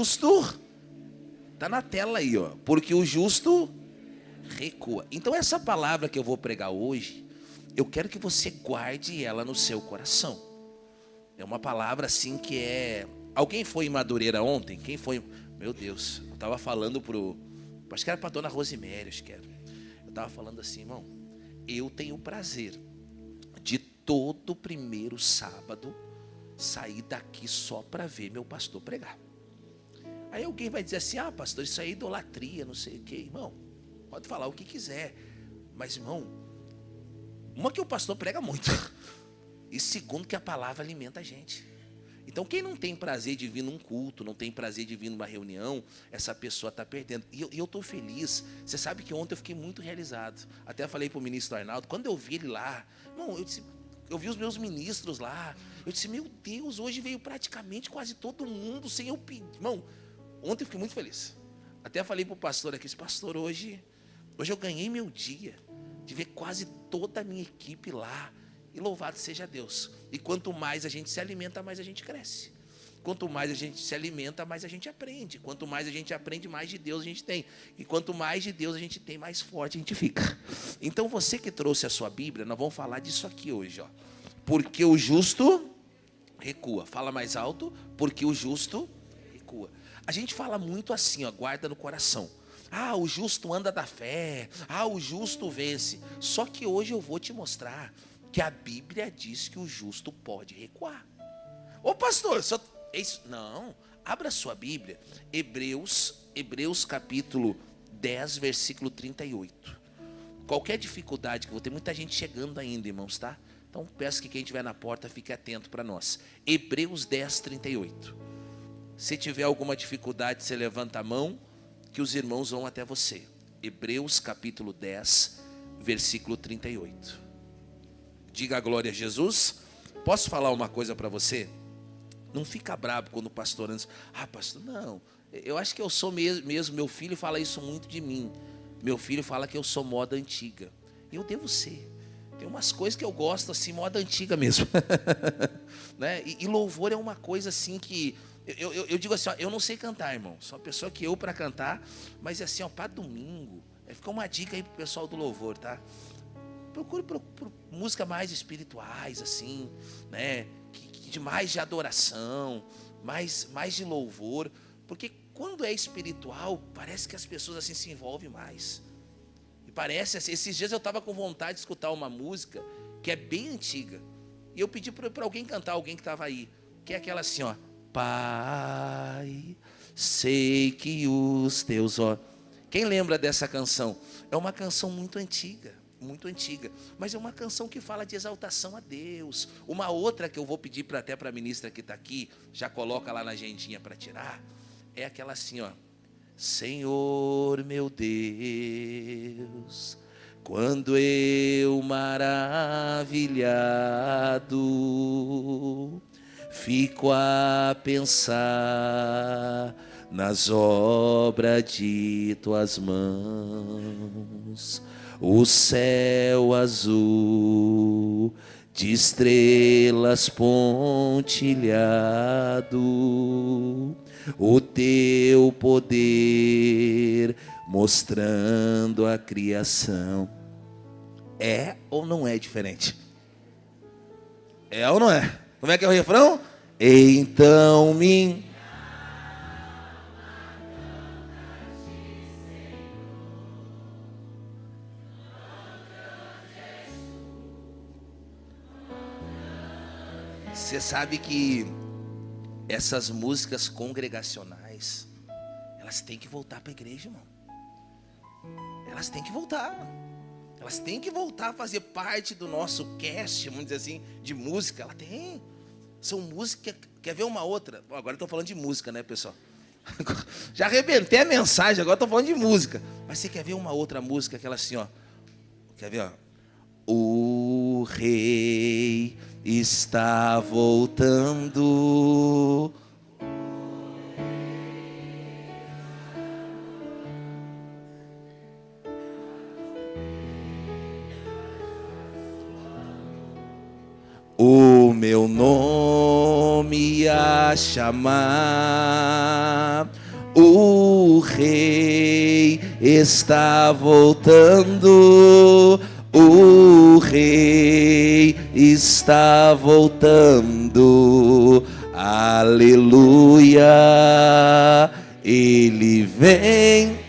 justo, está na tela aí, ó, porque o justo recua. Então essa palavra que eu vou pregar hoje, eu quero que você guarde ela no seu coração. É uma palavra assim que é... Alguém foi em Madureira ontem? Quem foi? Meu Deus, eu estava falando acho que era para a dona Rosiméria, acho que era. Eu estava falando assim, irmão, eu tenho o prazer de todo primeiro sábado sair daqui só para ver meu pastor pregar. Aí alguém vai dizer assim, pastor, isso aí é idolatria, não sei o quê. Irmão, pode falar o que quiser, mas irmão, uma que o pastor prega muito, e segundo que a palavra alimenta a gente. Então quem não tem prazer de vir num culto, não tem prazer de vir numa reunião, essa pessoa está perdendo. E eu estou feliz. Você sabe que ontem eu fiquei muito realizado. Até falei para o ministro Arnaldo, quando eu vi ele lá, irmão, eu vi os meus ministros lá, eu disse, meu Deus, hoje veio praticamente quase todo mundo sem eu pedir. Irmão, ontem eu fiquei muito feliz. Até falei para o pastor aqui, pastor, hoje eu ganhei meu dia de ver quase toda a minha equipe lá. E louvado seja Deus. E quanto mais a gente se alimenta, mais a gente cresce. Quanto mais a gente se alimenta, mais a gente aprende. Quanto mais a gente aprende, mais de Deus a gente tem. E quanto mais de Deus a gente tem, mais forte a gente fica. Então você que trouxe a sua Bíblia, nós vamos falar disso aqui hoje, ó. Porque o justo recua. Fala mais alto. Porque o justo recua. A gente fala muito assim, ó, guarda no coração. O justo anda da fé. O justo vence. Só que hoje eu vou te mostrar que a Bíblia diz que o justo pode recuar. Ô pastor, não, abra sua Bíblia, Hebreus capítulo 10, versículo 38. Qualquer dificuldade que vou ter, muita gente chegando ainda, irmãos, tá? Então peço que quem estiver na porta fique atento para nós. Hebreus 10, 38. Se tiver alguma dificuldade, você levanta a mão, que os irmãos vão até você. Hebreus capítulo 10, versículo 38. Diga a glória a Jesus. Posso falar uma coisa para você? Não fica bravo quando o pastor diz, pastor, não, eu acho que eu sou mesmo, meu filho fala isso muito de mim. Meu filho fala que eu sou moda antiga. Eu devo ser. Tem umas coisas que eu gosto assim, moda antiga mesmo. Né? E louvor é uma coisa assim que... Eu digo assim, eu não sei cantar, irmão. Sou uma pessoa que para cantar, mas assim, para domingo, fica uma dica aí pro pessoal do louvor, tá? Procure música mais espirituais, assim, né? De mais de adoração, mais de louvor. Porque quando é espiritual, parece que as pessoas assim se envolvem mais. E parece assim, esses dias eu estava com vontade de escutar uma música que é bem antiga. E eu pedi para alguém cantar, alguém que estava aí. Que é aquela assim, ó. Pai, sei que os teus olhos... Quem lembra dessa canção? É uma canção muito antiga, mas é uma canção que fala de exaltação a Deus. Uma outra que eu vou pedir até para a ministra que está aqui, já coloca lá na agendinha para tirar, é aquela assim, ó. Senhor meu Deus, quando eu maravilhado fico a pensar nas obras de tuas mãos, o céu azul de estrelas pontilhado, o teu poder mostrando a criação. É ou não é diferente? É ou não é? Como é que é o refrão? Então Você sabe que essas músicas congregacionais, elas têm que voltar para a igreja, irmão. Elas têm que voltar. Elas têm que voltar a fazer parte do nosso cast, vamos dizer assim, de música. Ela tem. São músicas. Quer ver uma outra? Bom, agora eu estou falando de música, né, pessoal? Já arrebentei a mensagem, agora estou falando de música. Mas você quer ver uma outra música, aquela assim, ó. Quer ver, ó? O rei está voltando. O meu nome nome a chamar. O rei está voltando, o rei está voltando, aleluia, ele vem.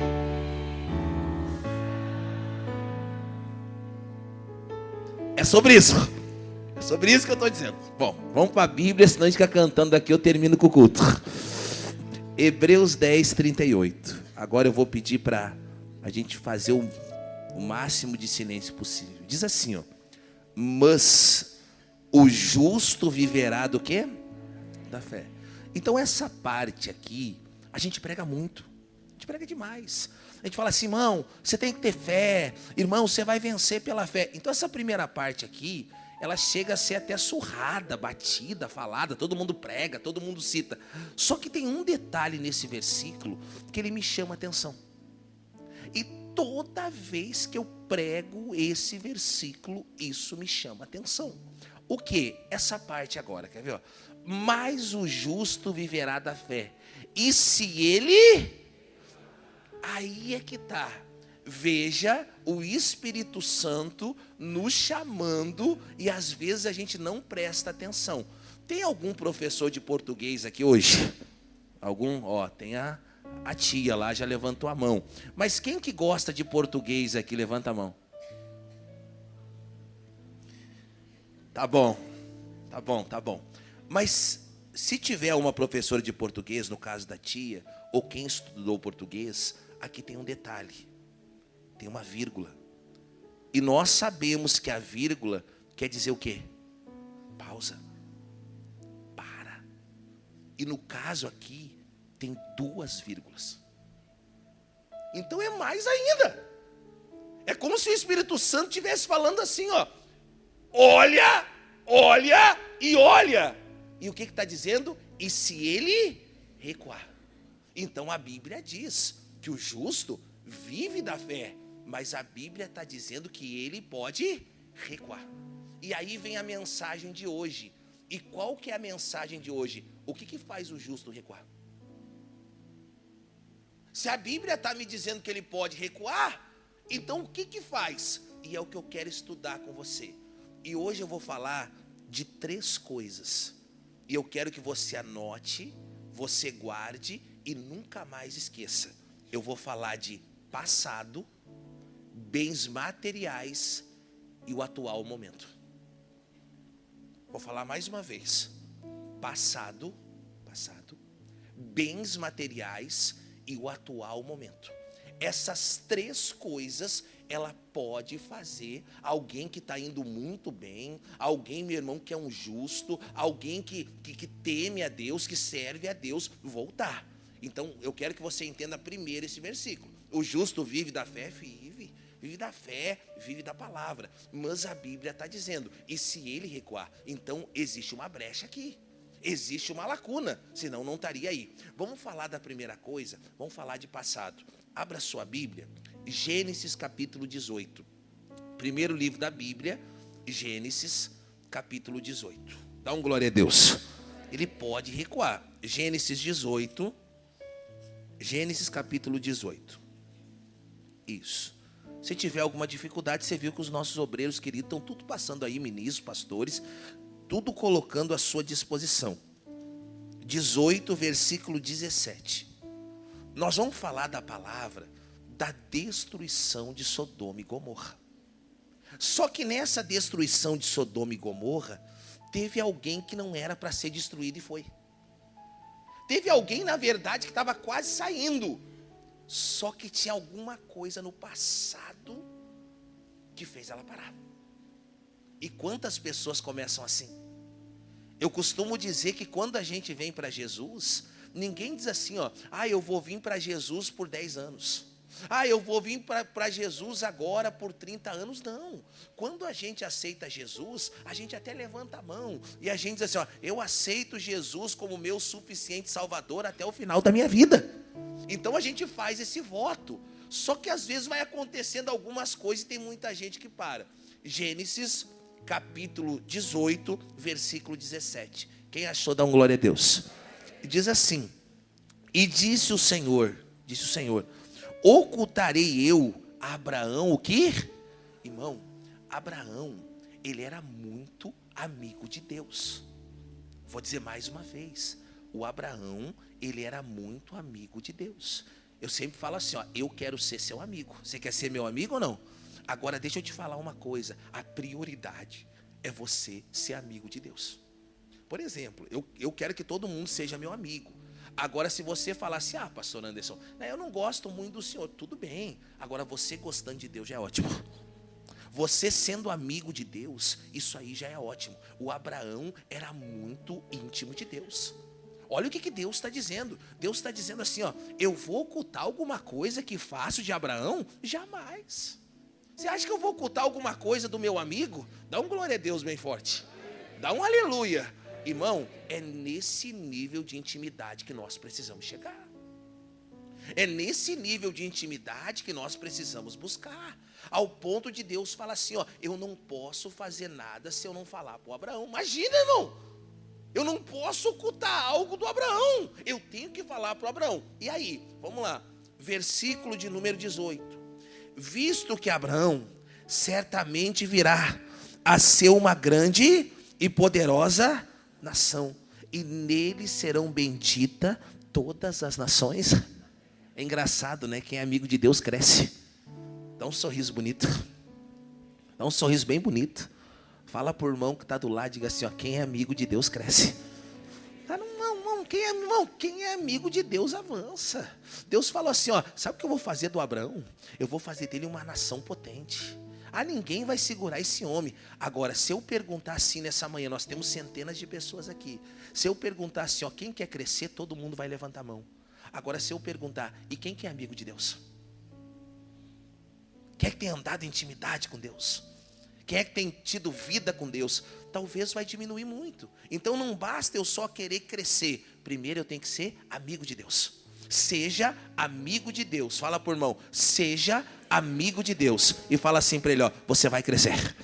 É sobre isso. É sobre isso que eu estou dizendo. Bom, vamos para a Bíblia, senão a gente fica cantando aqui, eu termino com o culto. Hebreus 10, 38. Agora eu vou pedir para a gente fazer o máximo de silêncio possível. Diz assim, ó. Mas o justo viverá do quê? Da fé. Então essa parte aqui, a gente prega muito. A gente prega demais. A gente fala assim, irmão, você tem que ter fé. Irmão, você vai vencer pela fé. Então essa primeira parte aqui, ela chega a ser até surrada, batida, falada, todo mundo prega, todo mundo cita. Só que tem um detalhe nesse versículo que ele me chama a atenção. E toda vez que eu prego esse versículo, isso me chama a atenção. O que? Essa parte agora, quer ver? Ó? Mas o justo viverá da fé. E se ele... Aí é que tá. Veja o Espírito Santo nos chamando e às vezes a gente não presta atenção. Tem algum professor de português aqui hoje? Algum? Ó, tem a tia lá, já levantou a mão. Mas quem que gosta de português aqui? Levanta a mão. Tá bom, tá bom, tá bom. Mas se tiver uma professora de português, no caso da tia, ou quem estudou português, aqui tem um detalhe. Tem uma vírgula. E nós sabemos que a vírgula quer dizer o quê? Pausa. Para. E no caso aqui, tem 2 vírgulas. Então é mais ainda. É como se o Espírito Santo estivesse falando assim, ó. Olha, olha e olha. E o que está dizendo? E se ele recuar? Então a Bíblia diz que o justo vive da fé. Mas a Bíblia está dizendo que ele pode recuar. E aí vem a mensagem de hoje. E qual que é a mensagem de hoje? O que faz o justo recuar? Se a Bíblia está me dizendo que ele pode recuar, então o que faz? E é o que eu quero estudar com você. E hoje eu vou falar de 3 coisas. E eu quero que você anote, você guarde e nunca mais esqueça. Eu vou falar de passado, bens materiais e o atual momento. Vou falar mais uma vez. Passado, bens materiais e o atual momento. Essas 3 coisas, ela pode fazer alguém que está indo muito bem, alguém, meu irmão, que é um justo, alguém que teme a Deus, que serve a Deus, voltar. Então, eu quero que você entenda primeiro esse versículo. O justo vive da fé, vive da fé, vive da palavra. Mas a Bíblia está dizendo, e se ele recuar? Então existe uma brecha aqui. Existe uma lacuna, senão não estaria aí. Vamos falar da primeira coisa, vamos falar de passado. Abra sua Bíblia, Gênesis capítulo 18. Primeiro livro da Bíblia, Gênesis capítulo 18. Dá um glória a Deus. Ele pode recuar. Gênesis 18, Gênesis capítulo 18. Isso. Se tiver alguma dificuldade, você viu que os nossos obreiros queridos estão tudo passando aí, ministros, pastores, tudo colocando à sua disposição. 18, versículo 17. Nós vamos falar da palavra da destruição de Sodoma e Gomorra. Só que nessa destruição de Sodoma e Gomorra, teve alguém que não era para ser destruído e foi. Teve alguém, na verdade, que estava quase saindo. Só que tinha alguma coisa no passado que fez ela parar. E quantas pessoas começam assim? Eu costumo dizer que quando a gente vem para Jesus, ninguém diz assim, ó, eu vou vir para Jesus por 10 anos. Eu vou vir para Jesus agora por 30 anos. Não. Quando a gente aceita Jesus, a gente até levanta a mão. E a gente diz assim, ó, eu aceito Jesus como meu suficiente Salvador até o final da minha vida. Então a gente faz esse voto. Só que às vezes vai acontecendo algumas coisas e tem muita gente que para. Gênesis capítulo 18, versículo 17. Quem achou, dá um glória a Deus. E diz assim: e disse o Senhor, ocultarei eu a Abraão o quê? Irmão, Abraão, ele era muito amigo de Deus. Vou dizer mais uma vez, o Abraão, ele era muito amigo de Deus. Eu sempre falo assim, ó, eu quero ser seu amigo. Você quer ser meu amigo ou não? Agora deixa eu te falar uma coisa, a prioridade é você ser amigo de Deus. Por exemplo, eu quero que todo mundo seja meu amigo. Agora, se você falar assim, pastor Anderson, eu não gosto muito do senhor, tudo bem. Agora, você gostando de Deus já é ótimo. Você sendo amigo de Deus, isso aí já é ótimo. O Abraão era muito íntimo de Deus. Olha o que Deus está dizendo. Deus está dizendo assim, ó, eu vou ocultar alguma coisa que faço de Abraão? Jamais. Você acha que eu vou ocultar alguma coisa do meu amigo? Dá um glória a Deus bem forte. Dá um aleluia. Irmão, é nesse nível de intimidade que nós precisamos chegar. É nesse nível de intimidade que nós precisamos buscar. Ao ponto de Deus falar assim, ó, eu não posso fazer nada se eu não falar para o Abraão. Imagina, irmão. Eu não posso ocultar algo do Abraão. Eu tenho que falar para o Abraão. E aí, vamos lá. Versículo de número 18. Visto que Abraão certamente virá a ser uma grande e poderosa nação, e nele serão benditas todas as nações. É engraçado, né? Quem é amigo de Deus cresce. Dá um sorriso bonito. Dá um sorriso bem bonito. Fala por irmão que está do lado, diga assim, ó, quem é amigo de Deus cresce. Quem é amigo de Deus avança. Deus falou assim, ó, sabe o que eu vou fazer do Abraão? Eu vou fazer dele uma nação potente. Ninguém vai segurar esse homem. Agora, se eu perguntar assim nessa manhã, nós temos centenas de pessoas aqui. Se eu perguntar assim, ó, quem quer crescer, todo mundo vai levantar a mão. Agora, se eu perguntar, e quem que é amigo de Deus? Quem é que tem andado em intimidade com Deus? Quem é que tem tido vida com Deus? Talvez vai diminuir muito. Então não basta eu só querer crescer. Primeiro eu tenho que ser amigo de Deus. Seja amigo de Deus. Fala por irmão, seja amigo de Deus. E fala assim para ele, ó, você vai crescer.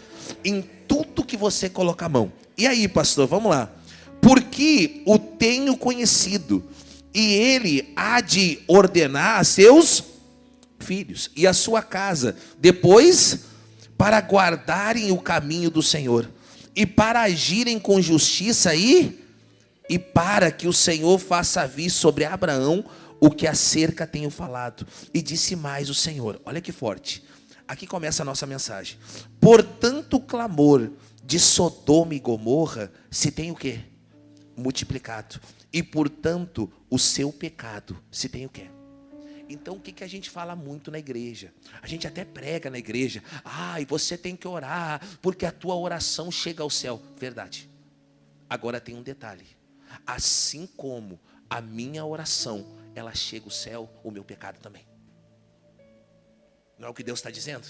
Em tudo que você colocar a mão. E aí, pastor, vamos lá. Porque o tenho conhecido, e ele há de ordenar a seus filhos e a sua casa, depois, para guardarem o caminho do Senhor, e para agirem com justiça, e para que o Senhor faça vir sobre Abraão o que acerca tenho falado. E disse mais o Senhor, olha que forte, aqui começa a nossa mensagem. Portanto o clamor de Sodoma e Gomorra se tem o quê? Multiplicado. E portanto o seu pecado se tem o quê? Então o que a gente fala muito na igreja? A gente até prega na igreja. E você tem que orar, porque a tua oração chega ao céu. Verdade. Agora tem um detalhe. Assim como a minha oração, ela chega ao céu, o meu pecado também. Não é o que Deus está dizendo?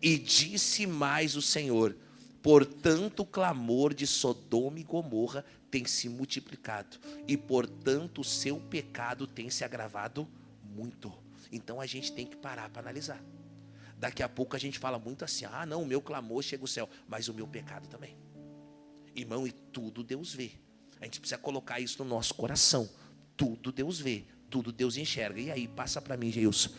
E disse mais o Senhor, portanto o clamor de Sodoma e Gomorra tem se multiplicado, e portanto o seu pecado tem se agravado muito. Então a gente tem que parar para analisar. Daqui a pouco a gente fala muito assim, não, o meu clamor chega ao céu, mas o meu pecado também. Irmão, e tudo Deus vê. A gente precisa colocar isso no nosso coração. Tudo Deus vê, tudo Deus enxerga. E aí, passa para mim, Geilson,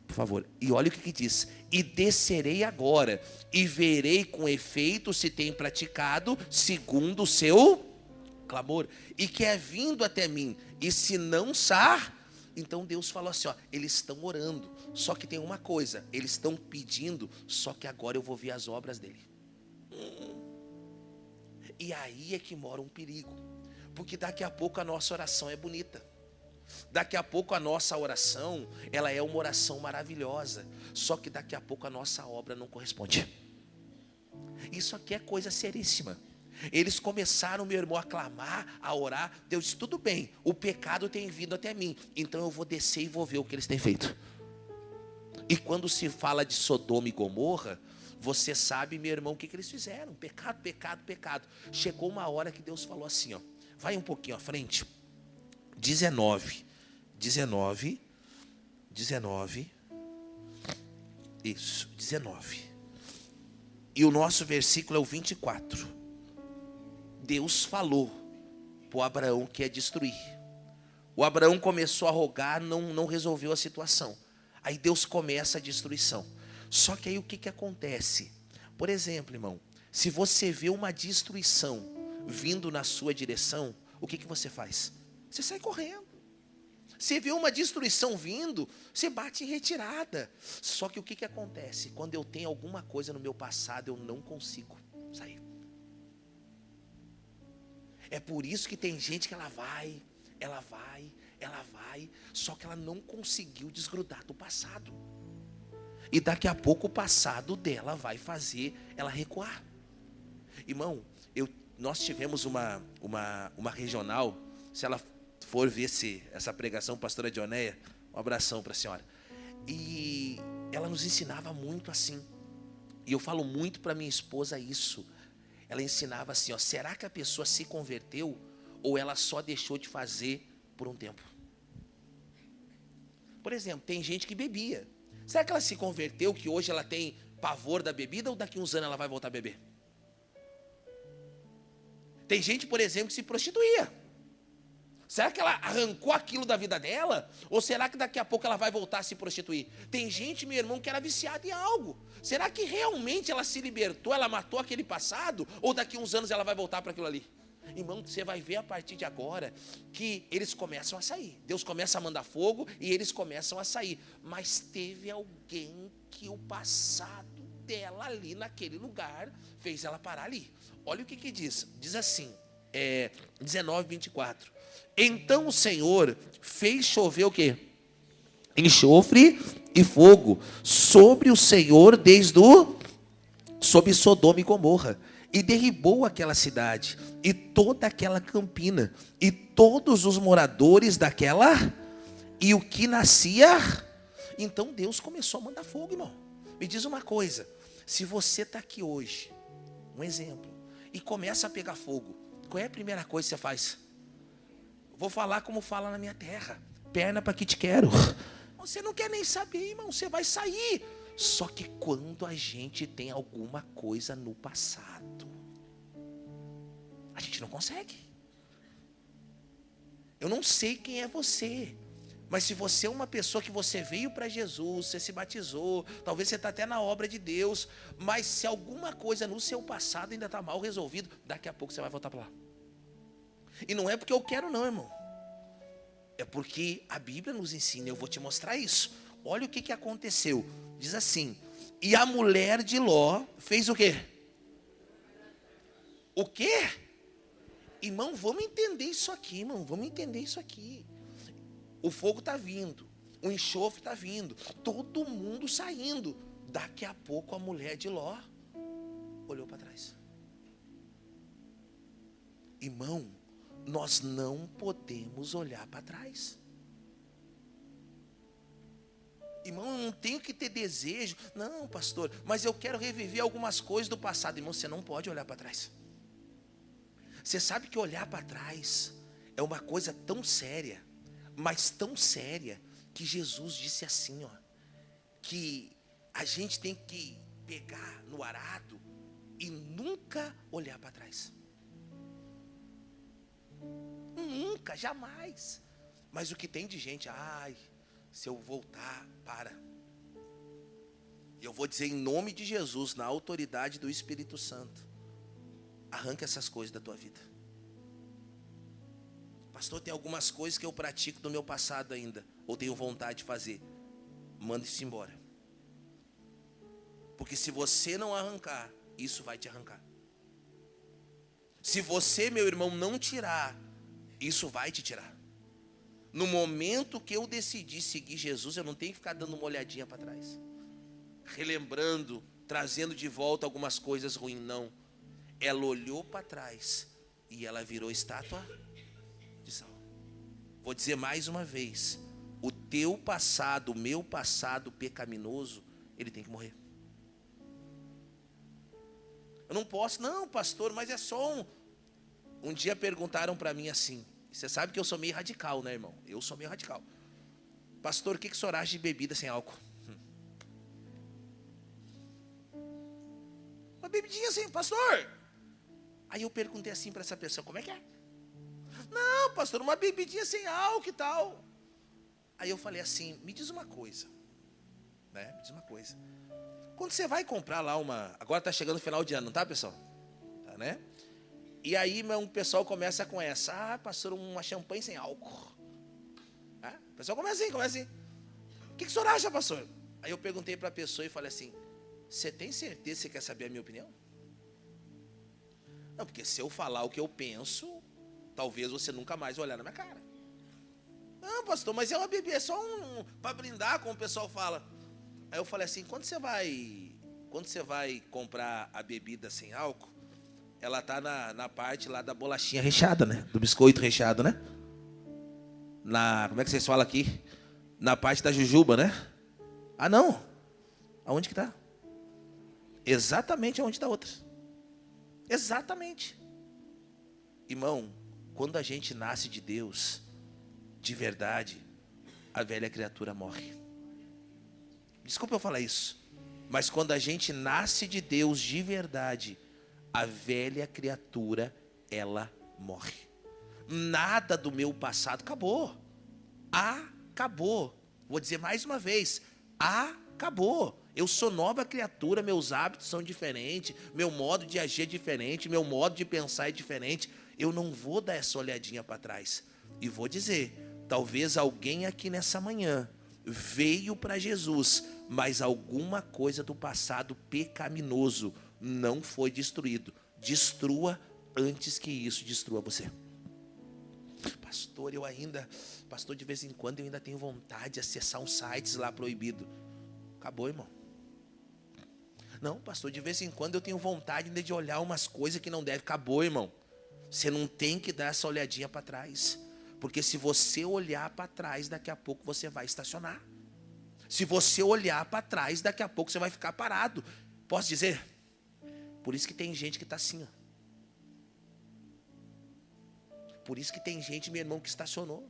por favor. E olha o que diz. E descerei agora, e verei com efeito se tem praticado segundo o seu clamor, e que é vindo até mim, e se não então Deus falou assim, eles estão orando, só que tem uma coisa, eles estão pedindo, só que agora eu vou ver as obras dele. E aí é que mora um perigo, porque daqui a pouco a nossa oração é bonita, daqui a pouco a nossa oração, ela é uma oração maravilhosa, só que daqui a pouco a nossa obra não corresponde. Isso aqui é coisa seríssima. Eles começaram, meu irmão, a clamar, a orar. Deus disse, tudo bem, o pecado tem vindo até mim, então eu vou descer e vou ver o que eles têm feito. E quando se fala de Sodoma e Gomorra, você sabe, meu irmão, o que eles fizeram? Pecado, pecado, pecado. Chegou uma hora que Deus falou assim, vai um pouquinho à frente, 19, isso, 19, e o nosso versículo é o 24. Deus falou, o Abraão quer destruir. O Abraão começou a rogar, não resolveu a situação. Aí Deus começa a destruição. Só que aí o que acontece? Por exemplo, irmão, se você vê uma destruição vindo na sua direção, o que você faz? Você sai correndo. Você vê uma destruição vindo, você bate em retirada. Só que o que acontece? Quando eu tenho alguma coisa no meu passado, eu não consigo sair. É por isso que tem gente que ela vai, só que ela não conseguiu desgrudar do passado. E daqui a pouco o passado dela vai fazer ela recuar. Irmão, nós tivemos uma regional, se ela for ver essa pregação, pastora Dioneia, um abração para a senhora. E ela nos ensinava muito assim. E eu falo muito para minha esposa isso. Ela ensinava assim, ó, será que a pessoa se converteu ou ela só deixou de fazer por um tempo? Por exemplo, tem gente que bebia. Será que ela se converteu, que hoje ela tem pavor da bebida, ou daqui a uns anos ela vai voltar a beber? Tem gente, por exemplo, que se prostituía. Será que ela arrancou aquilo da vida dela? Ou será que daqui a pouco ela vai voltar a se prostituir? Tem gente, meu irmão, que era viciada em algo. Será que realmente ela se libertou, ela matou aquele passado? Ou daqui a uns anos ela vai voltar para aquilo ali? Irmão, você vai ver a partir de agora que eles começam a sair. Deus começa a mandar fogo e eles começam a sair. Mas teve alguém que o passado dela ali naquele lugar fez ela parar ali. Olha o que diz. Diz assim, 19:24. Então o Senhor fez chover o quê? Enxofre e fogo sobre o Senhor sobre Sodoma e Gomorra. E derribou aquela cidade, e toda aquela campina, e todos os moradores daquela, e o que nascia. Então Deus começou a mandar fogo, irmão. Me diz uma coisa, se você está aqui hoje, um exemplo, e começa a pegar fogo, qual é a primeira coisa que você faz? Vou falar como fala na minha terra, perna para que te quero. Você não quer nem saber, irmão, você vai sair. Só que quando a gente tem alguma coisa no passado, a gente não consegue. Eu não sei quem é você, mas se você é uma pessoa que você veio para Jesus, você se batizou, talvez você está até na obra de Deus, mas se alguma coisa no seu passado ainda está mal resolvido, daqui a pouco você vai voltar para lá. E não é porque eu quero não, irmão. É porque a Bíblia nos ensina, eu vou te mostrar isso. Olha o que aconteceu. Diz assim, e a mulher de Ló fez o quê? O quê? Irmão, vamos entender isso aqui, irmão. Vamos entender isso aqui. O fogo está vindo. O enxofre está vindo. Todo mundo saindo. Daqui a pouco a mulher de Ló olhou para trás. Irmão, nós não podemos olhar para trás. Irmão, eu não tenho que ter desejo. Não, pastor, mas eu quero reviver algumas coisas do passado. Irmão, você não pode olhar para trás. Você sabe que olhar para trás é uma coisa tão séria, mas tão séria, que Jesus disse assim, ó, que a gente tem que pegar no arado e nunca olhar para trás. Nunca, jamais. Mas o que tem de gente, se eu voltar, para. Eu vou dizer em nome de Jesus, na autoridade do Espírito Santo, arranca essas coisas da tua vida. Pastor, tem algumas coisas que eu pratico do meu passado ainda, ou tenho vontade de fazer. Manda isso embora. Porque se você não arrancar, isso vai te arrancar. Se você, meu irmão, não tirar, isso vai te tirar. No momento que eu decidi seguir Jesus, eu não tenho que ficar dando uma olhadinha para trás, relembrando, trazendo de volta algumas coisas ruins, não. Ela olhou para trás e ela virou estátua de sal. Vou dizer mais uma vez, o teu passado, o meu passado pecaminoso, ele tem que morrer. Eu não posso, não, pastor, mas é só um dia perguntaram para mim assim, você sabe que eu sou meio radical, né, irmão? Eu sou meio radical. Pastor, o que o senhor acha de bebida sem álcool? Uma bebidinha assim, pastor. Aí eu perguntei assim para essa pessoa, como é que é? Não, pastor, uma bebidinha sem álcool e tal. Aí eu falei assim, me diz uma coisa, né? Me diz uma coisa. Quando você vai comprar lá uma... Agora está chegando o final de ano, não tá, pessoal? Tá, né? E aí um pessoal começa com essa. Ah, pastor, uma champanhe sem álcool. O pessoal começa assim. O que o senhor acha, pastor? Aí eu perguntei para a pessoa e falei assim, você tem certeza que você quer saber a minha opinião? Não, porque se eu falar o que eu penso, talvez você nunca mais vai olhar na minha cara. Não, pastor, mas é uma bebida, é só para brindar, como o pessoal fala. Aí eu falei assim, quando você vai comprar a bebida sem álcool, ela tá na parte lá da bolachinha recheada, né? Do biscoito recheado, né? Como é que vocês falam aqui? Na parte da jujuba, né? Ah, não. Aonde que tá? Exatamente aonde está outra. Exatamente. Irmão, quando a gente nasce de Deus, de verdade, a velha criatura morre. Desculpa eu falar isso, mas quando a gente nasce de Deus de verdade, a velha criatura, ela morre. Nada do meu passado acabou. Acabou. Vou dizer mais uma vez, acabou. Eu sou nova criatura, meus hábitos são diferentes, meu modo de agir é diferente, meu modo de pensar é diferente. Eu não vou dar essa olhadinha para trás. E vou dizer, talvez alguém aqui nessa manhã veio para Jesus, mas alguma coisa do passado pecaminoso não foi destruído. Destrua antes que isso destrua você. Pastor, de vez em quando eu ainda tenho vontade de acessar uns sites lá proibidos. Acabou, irmão. Não, pastor, de vez em quando eu tenho vontade ainda de olhar umas coisas que não deve. Acabou, irmão. Você não tem que dar essa olhadinha para trás. Porque se você olhar para trás, daqui a pouco você vai estacionar. Se você olhar para trás, daqui a pouco você vai ficar parado. Posso dizer? Por isso que tem gente que está assim, ó. Por isso que tem gente, meu irmão, que estacionou.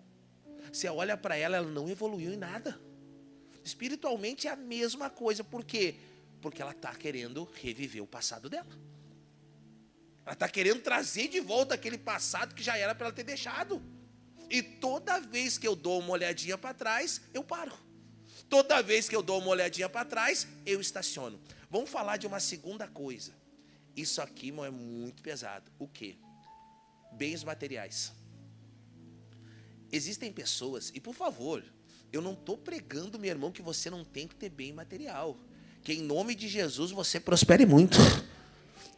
Você olha para ela, ela não evoluiu em nada. Espiritualmente é a mesma coisa. Por quê? Porque ela está querendo reviver o passado dela. Ela está querendo trazer de volta aquele passado que já era para ela ter deixado. E toda vez que eu dou uma olhadinha para trás, eu paro. Toda vez que eu dou uma olhadinha para trás, eu estaciono. Vamos falar de uma segunda coisa. Isso aqui, irmão, é muito pesado. O quê? Bens materiais. Existem pessoas, e por favor, eu não estou pregando, meu irmão, que você não tem que ter bem material. Que em nome de Jesus você prospere muito.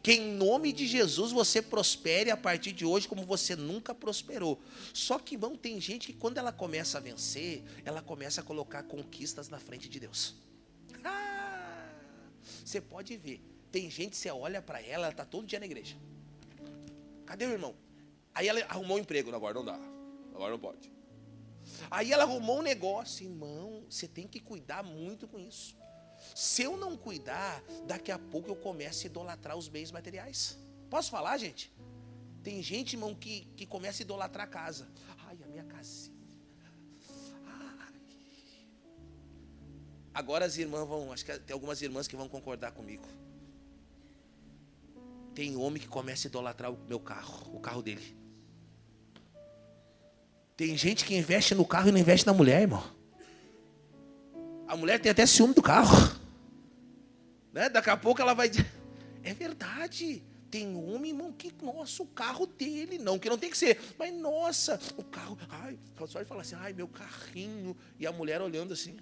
Que em nome de Jesus você prospere a partir de hoje como você nunca prosperou. Só que, irmão, tem gente que quando ela começa a vencer, ela começa a colocar conquistas na frente de Deus. Você pode ver. Tem gente, você olha para ela, ela está todo dia na igreja. Cadê o irmão? Aí ela arrumou um emprego. Agora não dá. Agora não pode. Aí ela arrumou um negócio. Irmão, você tem que cuidar muito com isso. Se eu não cuidar, daqui a pouco eu começo a idolatrar os bens materiais. Posso falar, gente? Tem gente, irmão, que começa a idolatrar a casa. Ai, a minha casinha. Ai. Agora as irmãs vão, acho que tem algumas irmãs que vão concordar comigo. Tem homem que começa a idolatrar o meu carro, o carro dele. Tem gente que investe no carro e não investe na mulher, irmão. A mulher tem até ciúme do carro. Né? Daqui a pouco ela vai dizer... É verdade. Tem homem, irmão, que... Nossa, o carro dele. Não, que não tem que ser. Mas, nossa, o carro... Ai, só ele fala assim, ai, meu carrinho. E a mulher olhando assim.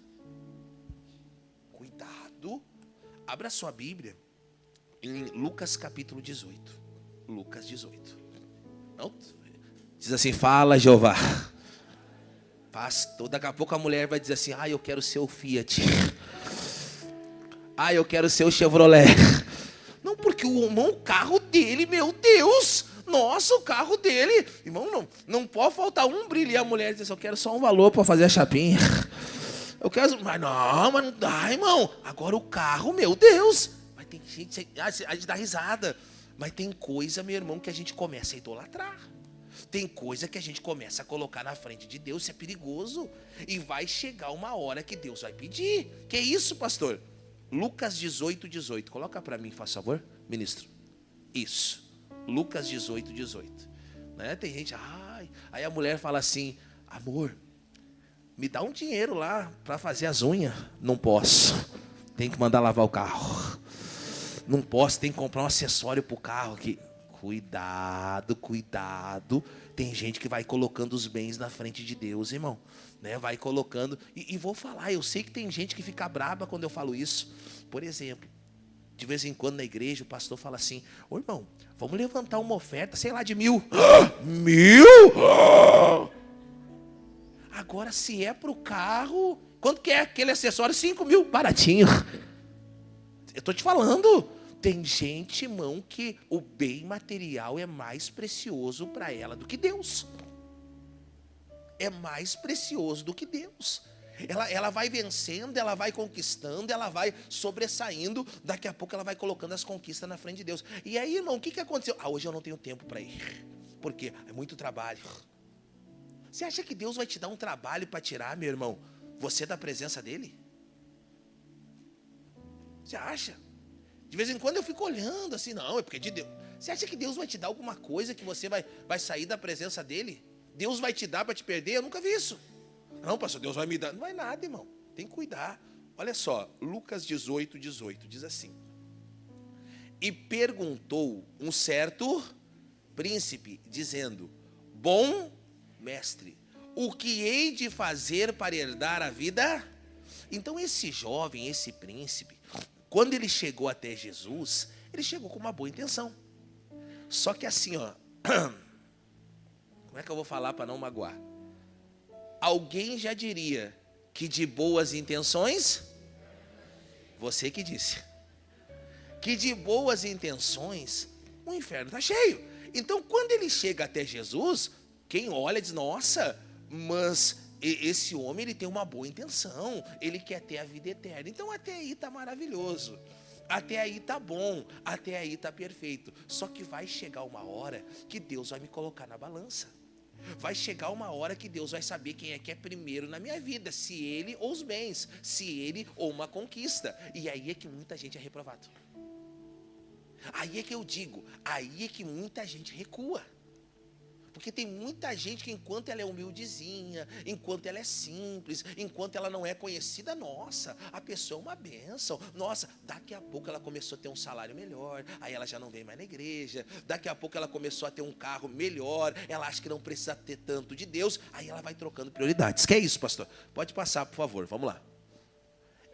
Cuidado. Abra sua Bíblia. Em Lucas capítulo 18. Lucas 18. Não? Diz assim, fala, Jeová. Pastor, daqui a pouco a mulher vai dizer assim, ah, eu quero ser o Fiat. Ah, eu quero ser o Chevrolet. Não, porque o carro dele, meu Deus. Nossa, o carro dele. Irmão, não pode faltar um brilho. E a mulher diz assim, eu quero só um valor para fazer a chapinha. Eu quero, mas não dá, irmão. Agora o carro, meu Deus. Mas tem gente, a gente dá risada. Mas tem coisa, meu irmão, que a gente começa a idolatrar. Tem coisa que a gente começa a colocar na frente de Deus, isso é perigoso. E vai chegar uma hora que Deus vai pedir. Que é isso, pastor? Lucas 18, 18. Coloca para mim, faz favor, ministro. Isso. Lucas 18, 18. Né? Tem gente, aí a mulher fala assim, amor, me dá um dinheiro lá para fazer as unhas. Não posso, tem que mandar lavar o carro. Não posso, tem que comprar um acessório pro carro aqui. Cuidado, cuidado. Tem gente que vai colocando os bens na frente de Deus, irmão. Né? Vai colocando. E vou falar, eu sei que tem gente que fica braba quando eu falo isso. Por exemplo, de vez em quando na igreja o pastor fala assim, ô irmão, vamos levantar uma oferta, sei lá, de 1.000. 1.000? Agora, se é pro carro, quanto que é aquele acessório? 5.000, baratinho. Eu tô te falando. Tem gente, irmão, que o bem material é mais precioso para ela do que Deus. É mais precioso do que Deus. Ela vai vencendo, ela vai conquistando, ela vai sobressaindo. Daqui a pouco ela vai colocando as conquistas na frente de Deus. E aí, irmão, o que aconteceu? Hoje eu não tenho tempo para ir. Por quê? É muito trabalho. Você acha que Deus vai te dar um trabalho para tirar, meu irmão, você da presença dele? Você acha? De vez em quando eu fico olhando assim, não, é porque de Deus. Você acha que Deus vai te dar alguma coisa que você vai sair da presença dele? Deus vai te dar para te perder? Eu nunca vi isso. Não, pastor, Deus vai me dar. Não vai nada, irmão. Tem que cuidar. Olha só, Lucas 18, 18, diz assim. E perguntou um certo príncipe, dizendo, bom mestre, o que hei de fazer para herdar a vida? Então esse jovem, esse príncipe, quando ele chegou até Jesus, ele chegou com uma boa intenção. Só que assim, ó, como é que eu vou falar para não magoar? Alguém já diria que de boas intenções, você que disse, que de boas intenções, o inferno está cheio. Então, quando ele chega até Jesus, quem olha diz, nossa, mas esse homem ele tem uma boa intenção, ele quer ter a vida eterna. Então até aí está maravilhoso, até aí está bom, até aí está perfeito. Só que vai chegar uma hora que Deus vai me colocar na balança. Vai chegar uma hora que Deus vai saber quem é que é primeiro na minha vida, se ele ou os bens, se ele ou uma conquista. E aí é que muita gente é reprovado. Aí é que eu digo, aí é que muita gente recua. Porque tem muita gente que enquanto ela é humildezinha, enquanto ela é simples, enquanto ela não é conhecida, nossa, a pessoa é uma bênção. Nossa, daqui a pouco ela começou a ter um salário melhor, aí ela já não vem mais na igreja. Daqui a pouco ela começou a ter um carro melhor, ela acha que não precisa ter tanto de Deus, aí ela vai trocando prioridades. Que é isso, pastor? Pode passar, por favor, vamos lá.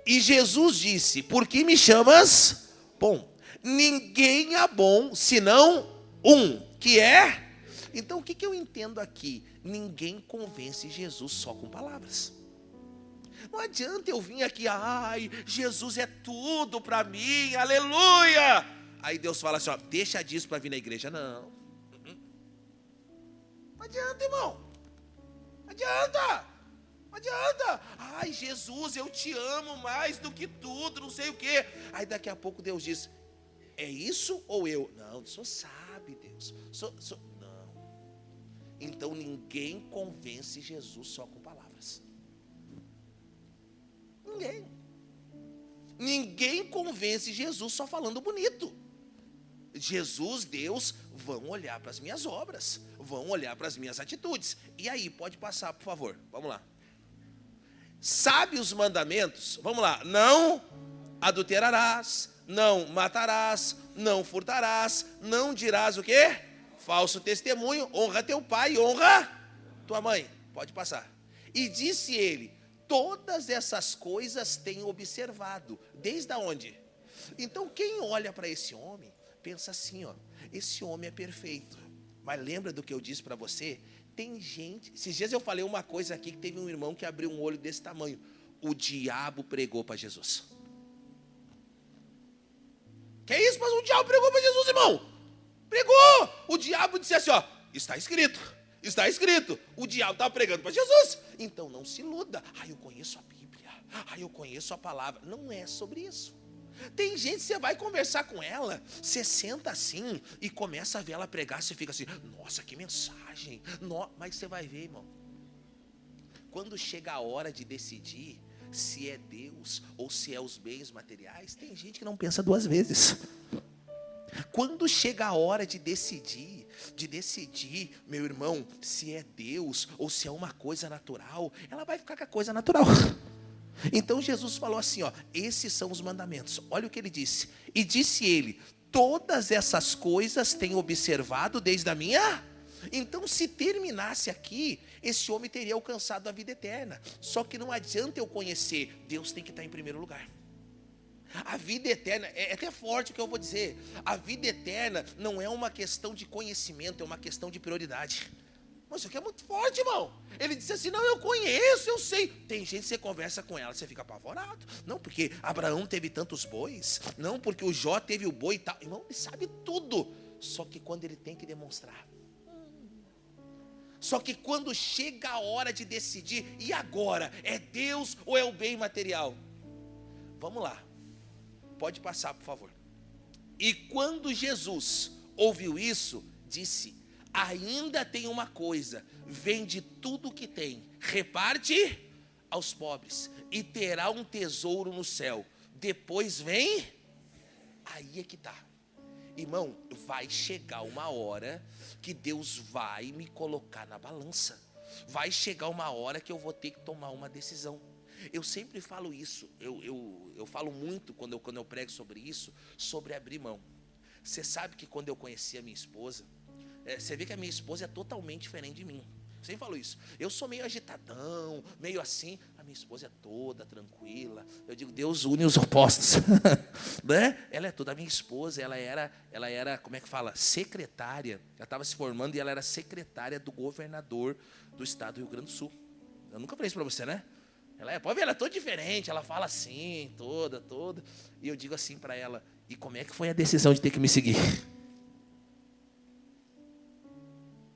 E Jesus disse, por que me chamas bom? Ninguém é bom, senão um, que é... Então, o que eu entendo aqui? Ninguém convence Jesus só com palavras. Não adianta eu vir aqui, ai, Jesus é tudo para mim, aleluia. Aí Deus fala assim, ó, deixa disso para vir na igreja. Não. Não adianta, irmão. Não adianta. Não adianta. Ai, Jesus, eu te amo mais do que tudo, não sei o quê. Aí daqui a pouco Deus diz, é isso ou eu? Não, o senhor sabe, Deus. Então ninguém convence Jesus só com palavras. Ninguém. Ninguém convence Jesus só falando bonito. Jesus, Deus, vão olhar para as minhas obras, vão olhar para as minhas atitudes. E aí, pode passar, por favor. Vamos lá. Sabe os mandamentos? Vamos lá. Não adulterarás, não matarás, não furtarás, não dirás o quê? Falso testemunho, honra teu pai, honra tua mãe. Pode passar. E disse ele, todas essas coisas tenho observado. Desde onde? Então quem olha para esse homem, pensa assim, ó, esse homem é perfeito. Mas lembra do que eu disse para você? Tem gente, esses dias eu falei uma coisa aqui, que teve um irmão que abriu um olho desse tamanho. O diabo pregou para Jesus. Que isso, mas o diabo pregou para Jesus, irmão? Pregou. O diabo disse assim, ó, está escrito. O diabo estava pregando para Jesus. Então não se iluda. Eu conheço a Bíblia. Eu conheço a palavra. Não é sobre isso. Tem gente, você vai conversar com ela, você senta assim e começa a ver ela pregar, você fica assim, nossa, que mensagem. Mas você vai ver, irmão, quando chega a hora de decidir se é Deus ou se é os bens materiais, tem gente que não pensa duas vezes. Quando chega a hora de decidir, meu irmão, se é Deus ou se é uma coisa natural, ela vai ficar com a coisa natural. Então Jesus falou assim, ó, esses são os mandamentos. Olha o que ele disse. E disse ele, todas essas coisas tenho observado desde a minha... Então, se terminasse aqui, esse homem teria alcançado a vida eterna. Só que não adianta eu conhecer, Deus tem que estar em primeiro lugar. A vida eterna, é até forte o que eu vou dizer. A vida eterna não é uma questão de conhecimento, é uma questão de prioridade. Mas isso aqui é muito forte, irmão. Ele disse assim, não, eu conheço, eu sei. Tem gente que você conversa com ela, você fica apavorado. Não, porque Abraão teve tantos bois. Não, porque o Jó teve o boi e tal. Irmão, ele sabe tudo. Só que quando ele tem que demonstrar. Só que quando chega a hora de decidir, e agora? É Deus ou é o bem material? Vamos lá. Pode passar, por favor. E quando Jesus ouviu isso, disse, ainda tem uma coisa, vende tudo o que tem, reparte aos pobres, e terá um tesouro no céu. Depois vem, aí é que está. Irmão, vai chegar uma hora que Deus vai me colocar na balança. Vai chegar uma hora que eu vou ter que tomar uma decisão. Eu sempre falo isso, eu falo muito quando eu prego sobre isso, sobre abrir mão. Você sabe que quando eu conheci a minha esposa, você vê que a minha esposa é totalmente diferente de mim. Eu sempre falo isso. Eu sou meio agitadão, meio assim. A minha esposa é toda tranquila. Eu digo, Deus une os opostos. Né? Ela é toda. A minha esposa, ela era, como é que fala? Secretária. Ela estava se formando e ela era secretária do governador do estado do Rio Grande do Sul. Eu nunca falei isso para você, né? Pode ver, ela é toda diferente. Ela fala assim, toda. E eu digo assim para ela, e como é que foi a decisão de ter que me seguir?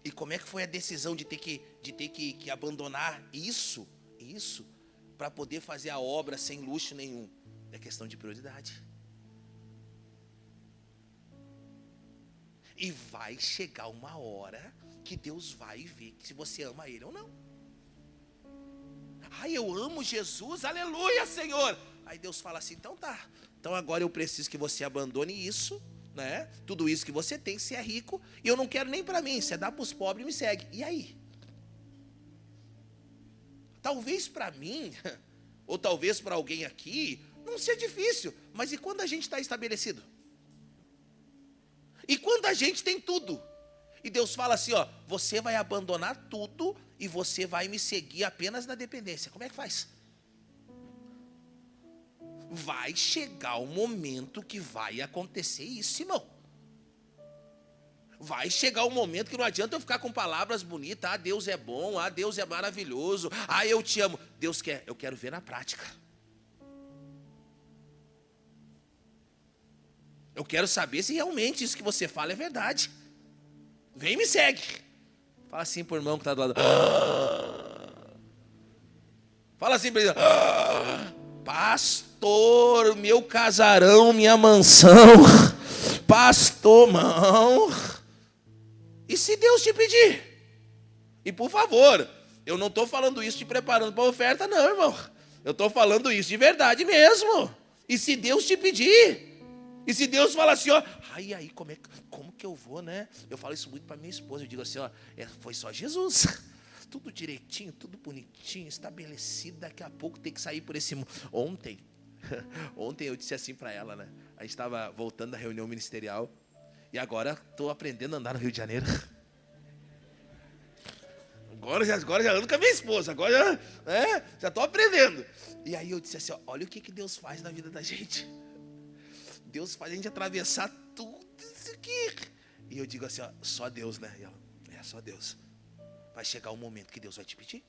E como é que foi a decisão de ter que abandonar isso para poder fazer a obra sem luxo nenhum? É questão de prioridade. E vai chegar uma hora que Deus vai ver se você ama Ele ou não. Ai, eu amo Jesus, aleluia, Senhor. Aí Deus fala assim, então tá. Então agora eu preciso que você abandone isso, né? Tudo isso que você tem, se é rico, e eu não quero nem para mim, você dá para os pobres e me segue. E aí? Talvez para mim, ou talvez para alguém aqui, não seja difícil, mas e quando a gente está estabelecido? E quando a gente tem tudo? E Deus fala assim, ó, você vai abandonar tudo e você vai me seguir apenas na dependência. Como é que faz? Vai chegar o momento que vai acontecer isso, irmão. Vai chegar o momento que não adianta eu ficar com palavras bonitas. Ah, Deus é bom, ah, Deus é maravilhoso, ah, eu te amo. Deus quer, eu quero ver na prática. Eu quero saber se realmente isso que você fala é verdade. Vem e me segue. Fala assim pro irmão que está do lado. Fala assim para ele. Pastor, meu casarão, minha mansão. Pastor, mão. E se Deus te pedir? E por favor, eu não estou falando isso te preparando para a oferta, não, irmão. Eu estou falando isso de verdade mesmo. E se Deus te pedir? E se Deus fala assim, ó, aí, como que eu vou, né? Eu falo isso muito para minha esposa, eu digo assim, ó, foi só Jesus. Tudo direitinho, tudo bonitinho, estabelecido, daqui a pouco tem que sair por esse mundo. Ontem eu disse assim para ela, né? A gente estava voltando da reunião ministerial e agora estou aprendendo a andar no Rio de Janeiro. Agora já ando com a minha esposa, agora já estou aprendendo. E aí eu disse assim, ó, olha o que Deus faz na vida da gente. Deus faz a gente atravessar tudo isso aqui. E eu digo assim, ó, só Deus, né? E ela, só Deus. Vai chegar um momento que Deus vai te pedir.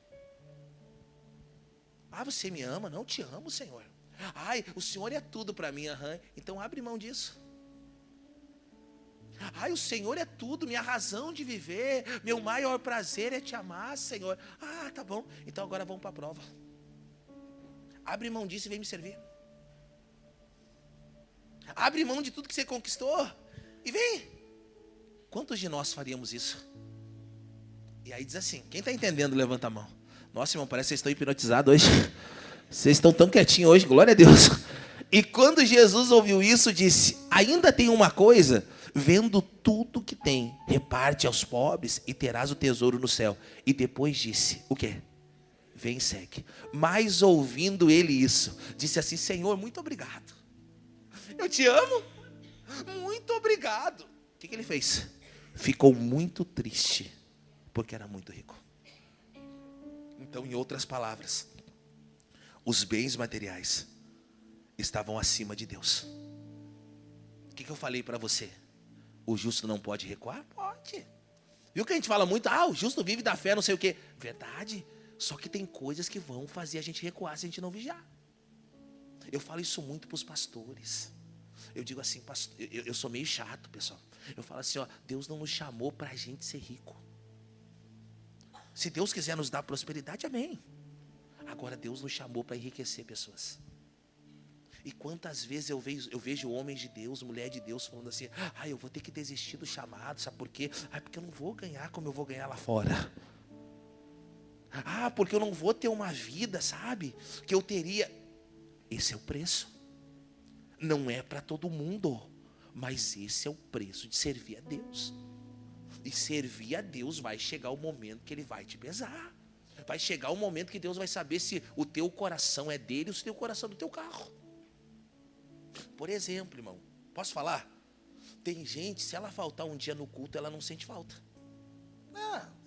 Ah, você me ama? Não, te amo, Senhor. Ai, o Senhor é tudo para mim. Então abre mão disso. Ai, o Senhor é tudo, minha razão de viver. Meu maior prazer é te amar, Senhor. Ah, tá bom. Então agora vamos para a prova. Abre mão disso e vem me servir. Abre mão de tudo que você conquistou e vem. Quantos de nós faríamos isso? E aí diz assim, quem está entendendo, levanta a mão. Nossa, irmão, parece que vocês estão hipnotizados hoje. Vocês estão tão quietinhos hoje, glória a Deus. E quando Jesus ouviu isso, disse: ainda tem uma coisa, vendo tudo que tem, reparte aos pobres e terás o tesouro no céu. E depois disse, o quê? Vem e segue. Mas ouvindo ele isso, disse assim: Senhor, muito obrigado. Eu te amo. Muito obrigado. O que ele fez? Ficou muito triste, porque era muito rico. Então, em outras palavras, os bens materiais estavam acima de Deus. O que eu falei para você? O justo não pode recuar? Pode. Viu que a gente fala muito, o justo vive da fé, não sei o quê. Verdade. Só que tem coisas que vão fazer a gente recuar se a gente não vigiar. Eu falo isso muito para os pastores. Eu digo assim, pastor, eu sou meio chato, pessoal. Eu falo assim, Deus não nos chamou para a gente ser rico. Se Deus quiser nos dar prosperidade, amém. Agora Deus nos chamou para enriquecer pessoas. E quantas vezes eu vejo homens de Deus, mulher de Deus falando assim: eu vou ter que desistir do chamado, sabe por quê? Porque eu não vou ganhar como eu vou ganhar lá fora. Porque eu não vou ter uma vida, sabe, que eu teria. Esse é o preço. Não é para todo mundo, mas esse é o preço de servir a Deus. E servir a Deus vai chegar o momento que Ele vai te pesar. Vai chegar o momento que Deus vai saber se o teu coração é dele ou se o teu coração é do teu carro. Por exemplo, irmão, posso falar? Tem gente, se ela faltar um dia no culto, ela não sente falta.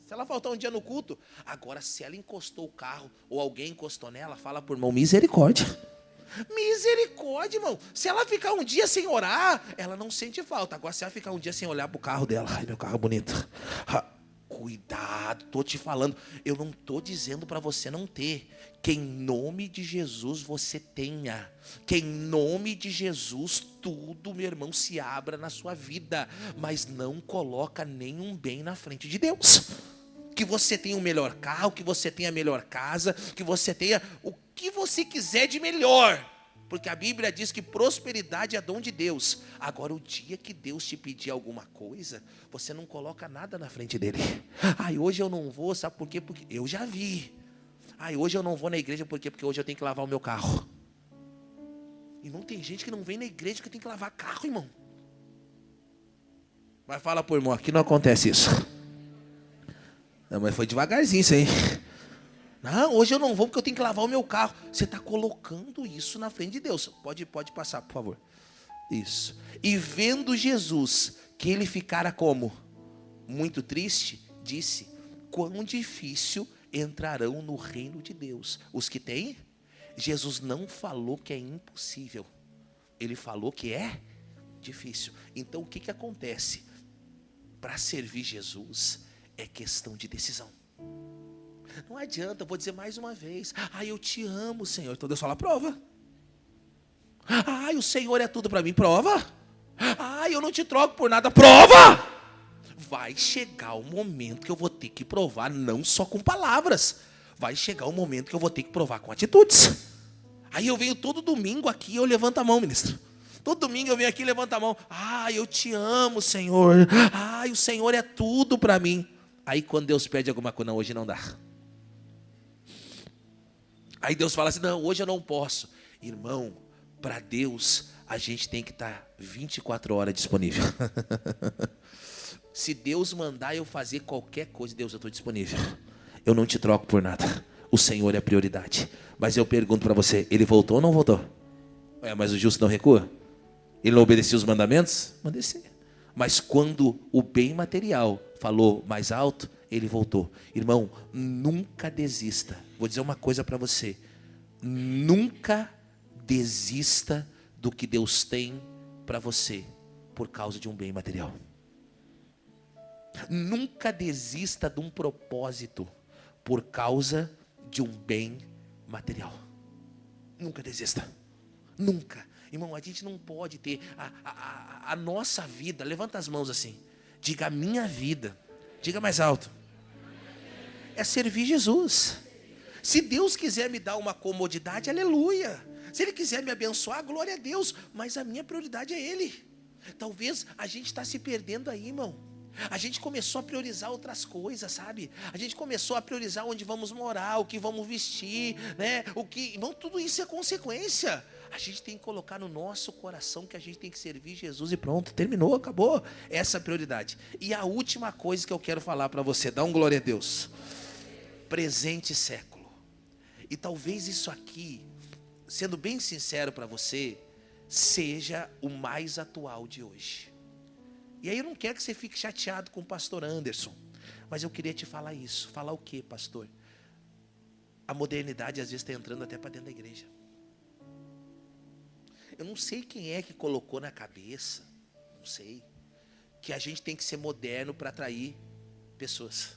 Se ela faltar um dia no culto. Agora, se ela encostou o carro ou alguém encostou nela, fala por irmão, misericórdia. Misericórdia, irmão. Se ela ficar um dia sem orar, ela não sente falta. Agora, se ela ficar um dia sem olhar para o carro dela, ai, meu carro é bonito. Cuidado, estou te falando. Eu não estou dizendo para você não ter. Que em nome de Jesus você tenha. Que em nome de Jesus tudo, meu irmão, se abra na sua vida. Mas não coloca nenhum bem na frente de Deus. Que você tenha o melhor carro, que você tenha a melhor casa, que você tenha o que você quiser de melhor. Porque a Bíblia diz que prosperidade é dom de Deus. Agora, o dia que Deus te pedir alguma coisa, você não coloca nada na frente dele. Hoje eu não vou, sabe por quê? Porque eu já vi. Hoje eu não vou na igreja, por quê? Porque hoje eu tenho que lavar o meu carro. E não tem gente que não vem na igreja que tem que lavar carro, irmão. Mas fala pro irmão, aqui não acontece isso. Não, mas foi devagarzinho isso aí. Não, hoje eu não vou porque eu tenho que lavar o meu carro. Você está colocando isso na frente de Deus. Pode passar, por favor. Isso. E vendo Jesus que ele ficara como? Muito triste, disse: quão difícil entrarão no reino de Deus os que têm? Jesus não falou que é impossível. Ele falou que é difícil. Então o que acontece? Para servir Jesus é questão de decisão. Não adianta, eu vou dizer mais uma vez: eu te amo, Senhor. Então Deus fala: prova. O Senhor é tudo para mim, prova. Eu não te troco por nada, prova. Vai chegar o momento que eu vou ter que provar, não só com palavras. Vai chegar o momento que eu vou ter que provar com atitudes. Aí eu venho todo domingo aqui e eu levanto a mão, ministro. Todo domingo eu venho aqui e levanto a mão. Eu te amo, Senhor. O Senhor é tudo para mim. Aí quando Deus pede alguma coisa, não, hoje não dá. Aí Deus fala assim: não, hoje eu não posso. Irmão, para Deus a gente tem que estar 24 horas disponível. Se Deus mandar eu fazer qualquer coisa, Deus, eu estou disponível. Eu não te troco por nada. O Senhor é a prioridade. Mas eu pergunto para você, ele voltou ou não voltou? Mas o justo não recua? Ele não obedeceu os mandamentos? Obedecer. Mas quando o bem material falou mais alto, ele voltou. Irmão, nunca desista. Vou dizer uma coisa para você. Nunca desista do que Deus tem para você por causa de um bem material. Nunca desista de um propósito por causa de um bem material. Nunca desista. Nunca. Irmão, a gente não pode ter a nossa vida. Levanta as mãos assim. Diga: a minha vida. Diga mais alto. É servir Jesus. Se Deus quiser me dar uma comodidade, aleluia. Se Ele quiser me abençoar, glória a Deus. Mas a minha prioridade é Ele. Talvez a gente está se perdendo aí, irmão. A gente começou a priorizar outras coisas, sabe? A gente começou a priorizar onde vamos morar, o que vamos vestir, né? Irmão, tudo isso é consequência. A gente tem que colocar no nosso coração que a gente tem que servir Jesus e pronto, terminou, acabou. Essa é a prioridade. E a última coisa que eu quero falar para você, dá um glória a Deus. Presente século. E talvez isso aqui, sendo bem sincero para você, seja o mais atual de hoje. E aí eu não quero que você fique chateado com o pastor Anderson, mas eu queria te falar isso. Falar o quê, pastor? A modernidade às vezes está entrando até para dentro da igreja. Eu não sei quem é que colocou na cabeça, não sei, que a gente tem que ser moderno para atrair pessoas.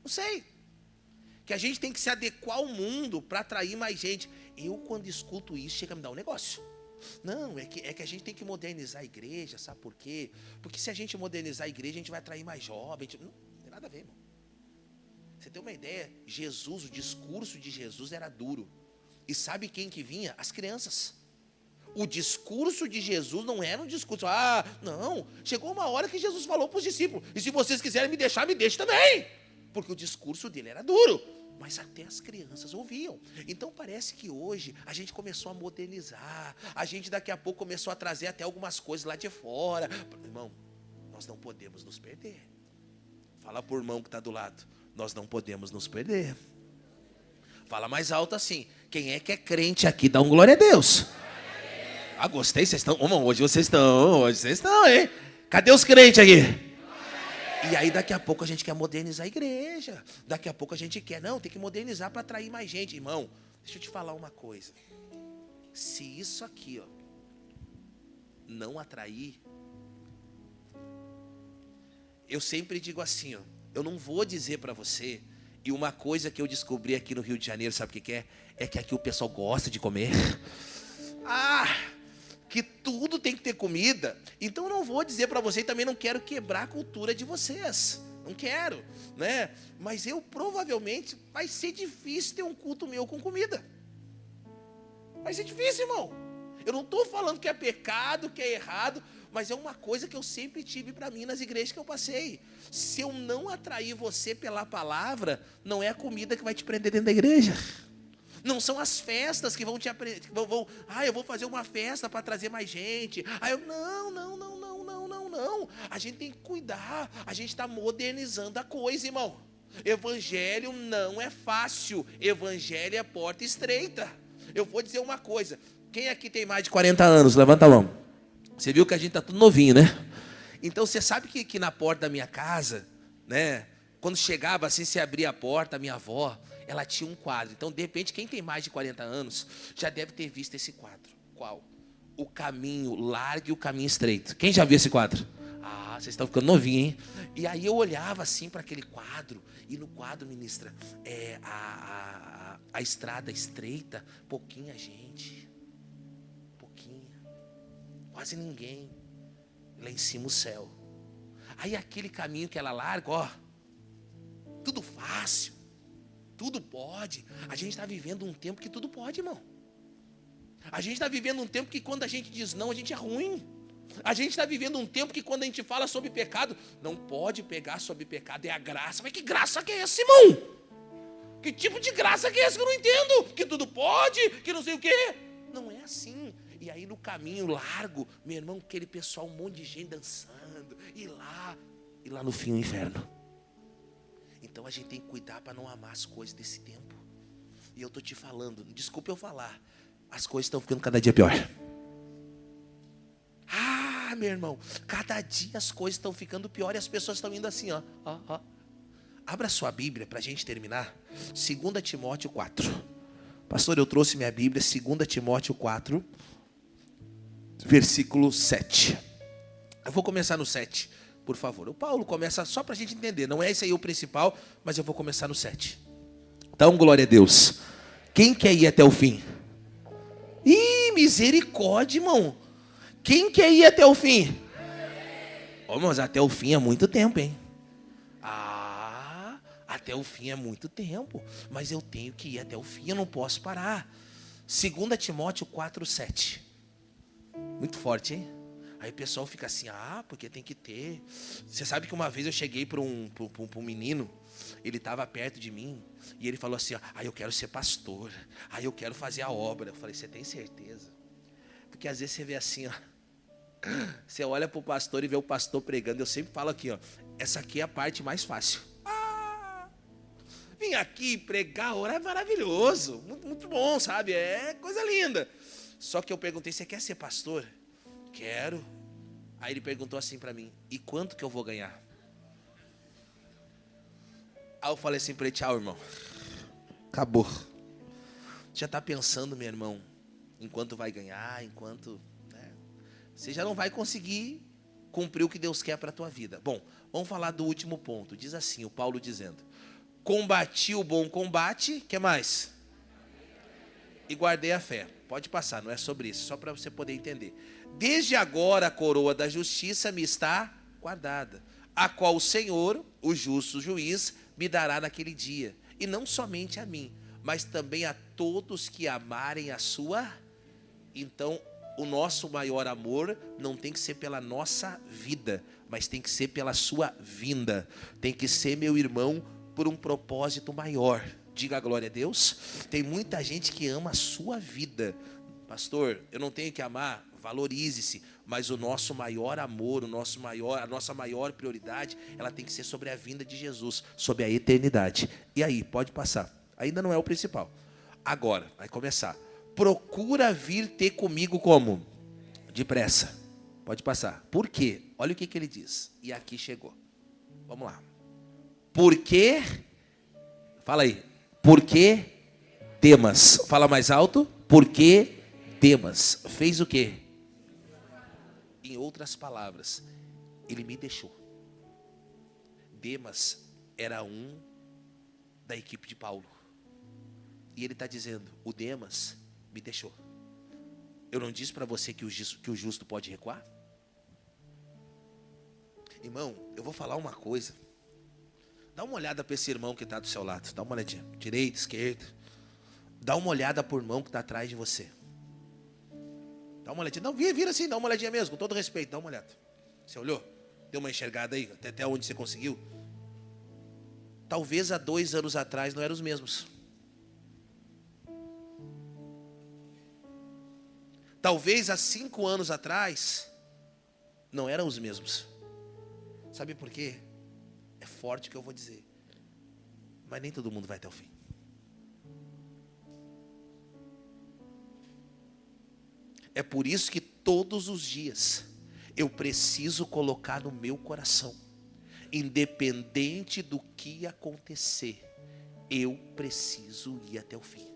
Não sei. Que a gente tem que se adequar ao mundo para atrair mais gente. Eu, quando escuto isso, chega a me dar um negócio. Não, é que a gente tem que modernizar a igreja, sabe por quê? Porque se a gente modernizar a igreja, a gente vai atrair mais jovens. Não tem nada a ver, irmão. Você tem uma ideia? Jesus, o discurso de Jesus era duro. E sabe quem que vinha? As crianças. O discurso de Jesus não era um discurso, não. Chegou uma hora que Jesus falou para os discípulos, e se vocês quiserem me deixar, me deixe também. Porque o discurso dele era duro. Mas até as crianças ouviam. Então parece que hoje a gente começou a modernizar. A gente daqui a pouco começou a trazer até algumas coisas lá de fora. Irmão, nós não podemos nos perder. Fala por irmão que está do lado. Nós não podemos nos perder. Fala mais alto assim. Quem é que é crente aqui? Dá um glória a Deus. Gostei, vocês estão. Hoje vocês estão, hein? Cadê os crentes aqui? E aí daqui a pouco a gente quer modernizar a igreja. Daqui a pouco a gente quer, tem que modernizar para atrair mais gente. Irmão, deixa eu te falar uma coisa. Se isso aqui, não atrair, eu sempre digo assim, eu não vou dizer para você, e uma coisa que eu descobri aqui no Rio de Janeiro, sabe o que é? É que aqui o pessoal gosta de comer. Que tudo tem que ter comida. Então eu não vou dizer para você, e também não quero quebrar a cultura de vocês. Não quero, né? Mas provavelmente vai ser difícil ter um culto meu com comida. Vai ser difícil, irmão. Eu não estou falando que é pecado, que é errado, mas é uma coisa que eu sempre tive para mim nas igrejas que eu passei. Se eu não atrair você pela palavra, não é a comida que vai te prender dentro da igreja. Não são as festas que vão te aprender. Eu vou fazer uma festa para trazer mais gente. Não. A gente tem que cuidar. A gente está modernizando a coisa, irmão. Evangelho não é fácil. Evangelho é porta estreita. Eu vou dizer uma coisa. Quem aqui tem mais de 40 anos? Levanta a mão. Você viu que a gente está tudo novinho, né? Então você sabe que na porta da minha casa, né? Quando chegava assim, se abria a porta, a minha avó, ela tinha um quadro. Então, de repente, quem tem mais de 40 anos já deve ter visto esse quadro. Qual? O caminho largo e o caminho estreito. Quem já viu esse quadro? Vocês estão ficando novinhos, hein? E aí eu olhava assim para aquele quadro, e no quadro, ministra, a estrada estreita, pouquinha gente. Pouquinha. Quase ninguém. Lá em cima o céu. Aí aquele caminho que ela larga, tudo fácil. Tudo pode. A gente está vivendo um tempo que tudo pode, irmão. A gente está vivendo um tempo que quando a gente diz não, a gente é ruim. A gente está vivendo um tempo que quando a gente fala sobre pecado, não pode pegar sobre pecado, é a graça. Mas que graça que é essa, irmão? Que tipo de graça que é essa que eu não entendo? Que tudo pode, que não sei o quê. Não é assim. E aí no caminho largo, meu irmão, aquele pessoal, um monte de gente dançando. E lá no fim o inferno. Então a gente tem que cuidar para não amar as coisas desse tempo. E eu estou te falando, desculpa eu falar, as coisas estão ficando cada dia pior. Meu irmão, cada dia as coisas estão ficando pior e as pessoas estão indo assim, Abra sua Bíblia para a gente terminar. 2 Timóteo 4. Pastor, eu trouxe minha Bíblia, 2 Timóteo 4, versículo 7. Eu vou começar no 7. Por favor, o Paulo começa só para a gente entender. Não é esse aí o principal, mas eu vou começar no 7. Então, glória a Deus. Quem quer ir até o fim? Misericórdia, irmão. Quem quer ir até o fim? Mas até o fim é muito tempo, hein? Até o fim é muito tempo. Mas eu tenho que ir até o fim, eu não posso parar. 2 Timóteo 4, 7. Muito forte, hein? Aí o pessoal fica assim, porque tem que ter. Você sabe que uma vez eu cheguei para um menino, ele estava perto de mim, e ele falou assim, eu quero ser pastor, eu quero fazer a obra. Eu falei, você tem certeza? Porque às vezes você vê assim, você olha para o pastor e vê o pastor pregando. Eu sempre falo aqui, essa aqui é a parte mais fácil. Vim aqui pregar, orar é maravilhoso, muito, muito bom, sabe? É coisa linda. Só que eu perguntei, você quer ser pastor? Quero. Aí ele perguntou assim para mim, e quanto que eu vou ganhar? Aí eu falei assim para ele, tchau, irmão. Acabou. Já está pensando, meu irmão, em quanto vai ganhar, enquanto... Você já não vai conseguir cumprir o que Deus quer para a tua vida. Bom, vamos falar do último ponto. Diz assim, o Paulo dizendo, combati o bom combate, que mais? E guardei a fé. Pode passar, não é sobre isso, só para você poder entender. Desde agora a coroa da justiça me está guardada, a qual o Senhor, o justo juiz, me dará naquele dia. E não somente a mim, mas também a todos que amarem a sua. Então, o nosso maior amor não tem que ser pela nossa vida, mas tem que ser pela sua vinda. Tem que ser, meu irmão, por um propósito maior. Diga a glória a Deus. Tem muita gente que ama a sua vida. Pastor, eu não tenho que amar, valorize-se, mas o nosso maior amor, a nossa maior prioridade, ela tem que ser sobre a vinda de Jesus, sobre a eternidade. E aí, pode passar. Ainda não é o principal. Agora, vai começar. Procura vir ter comigo como? Depressa. Pode passar. Por quê? Olha o que ele diz. E aqui chegou. Vamos lá. Porque, fala aí. Porque Demas, fala mais alto. Porque Demas fez o quê? Em outras palavras, ele me deixou. Demas era um da equipe de Paulo. E ele está dizendo, o Demas me deixou. Eu não disse para você que o justo pode recuar? Irmão, eu vou falar uma coisa. Dá uma olhada para esse irmão que está do seu lado. Dá uma olhadinha. Direita, esquerda. Dá uma olhada para o irmão que está atrás de você. Dá uma olhadinha. Não, vira assim, dá uma olhadinha mesmo, com todo respeito. Dá uma olhada. Você olhou? Deu uma enxergada aí? Até onde você conseguiu? Talvez há 2 anos atrás não eram os mesmos. Talvez há 5 anos atrás não eram os mesmos. Sabe por quê? É forte o que eu vou dizer. Mas nem todo mundo vai até o fim. É por isso que todos os dias eu preciso colocar no meu coração, independente do que acontecer, eu preciso ir até o fim.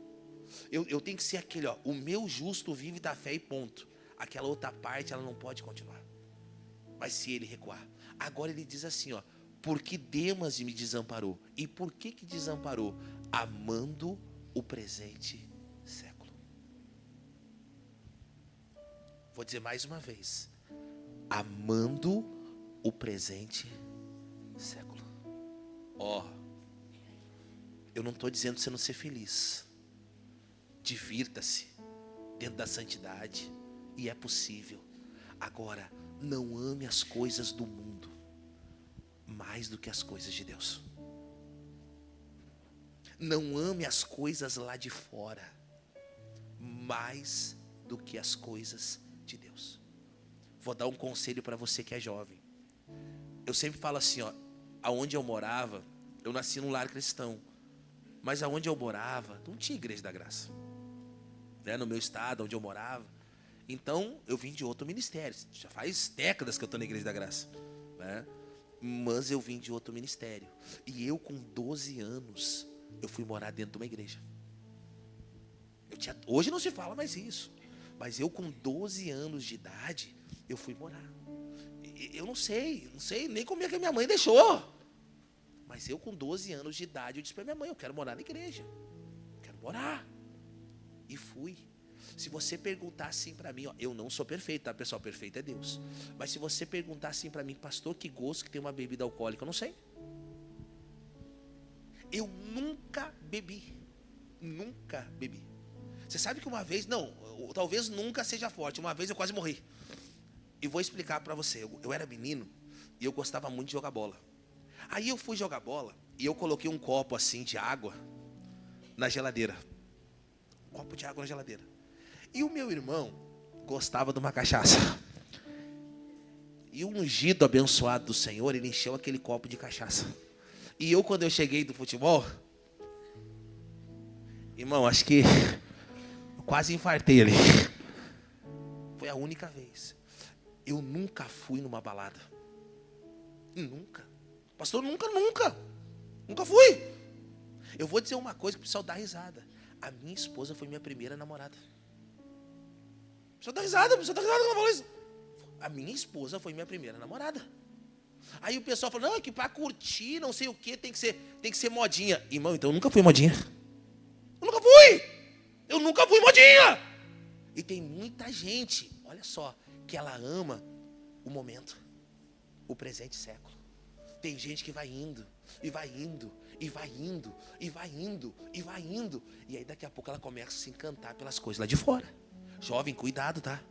Eu tenho que ser aquele, o meu justo vive da fé e ponto. Aquela outra parte, ela não pode continuar. Mas se ele recuar. Agora ele diz assim, porque Demas me desamparou. E por que desamparou? Amando o presente século. Vou dizer mais uma vez. Amando o presente século. Eu não estou dizendo você não ser feliz. Divirta-se dentro da santidade. E é possível. Agora, não ame as coisas do mundo mais do que as coisas de Deus. Não ame as coisas lá de fora mais do que as coisas de Deus. Vou dar um conselho para você que é jovem. Eu sempre falo assim, aonde eu morava, eu nasci num lar cristão, mas aonde eu morava não tinha igreja da graça, né? No meu estado, onde eu morava. Então eu vim de outro ministério. Já faz décadas que eu estou na igreja da graça, né? Mas eu vim de outro ministério. E eu com 12 anos eu fui morar dentro de uma igreja. Hoje não se fala mais isso. Mas eu com 12 anos de idade, eu fui morar. Eu não sei nem como é que a minha mãe deixou. Mas eu com 12 anos de idade, eu disse para minha mãe, eu quero morar na igreja. Quero morar. E fui. Se você perguntar assim para mim, eu não sou perfeito, tá, pessoal? Perfeito é Deus. Mas se você perguntar assim para mim, pastor, que gosto que tem uma bebida alcoólica, eu não sei. Eu nunca bebi. Nunca bebi. Você sabe que uma vez, talvez nunca seja forte, uma vez eu quase morri. E vou explicar para você. Eu era menino e eu gostava muito de jogar bola. Aí eu fui jogar bola e eu coloquei um copo assim de água na geladeira. Um copo de água na geladeira. E o meu irmão gostava de uma cachaça. E o ungido abençoado do Senhor, ele encheu aquele copo de cachaça. E eu, quando eu cheguei do futebol, irmão, acho que eu quase infartei ali. Foi a única vez. Eu nunca fui numa balada. Nunca. Pastor, nunca fui. Eu vou dizer uma coisa que o pessoal dá risada. A minha esposa foi minha primeira namorada. O pessoal dá risada quando eu falo isso. A minha esposa foi minha primeira namorada. Aí o pessoal fala, não, é que para curtir, não sei o que, tem que ser modinha. Irmão, então eu nunca fui modinha. Eu nunca fui modinha. E tem muita gente, olha só, que ela ama o momento, o presente século. Tem gente que vai indo, e vai indo, e vai indo, e vai indo, e vai indo. E aí daqui a pouco ela começa a se encantar pelas coisas lá de fora. Jovem, cuidado, tá?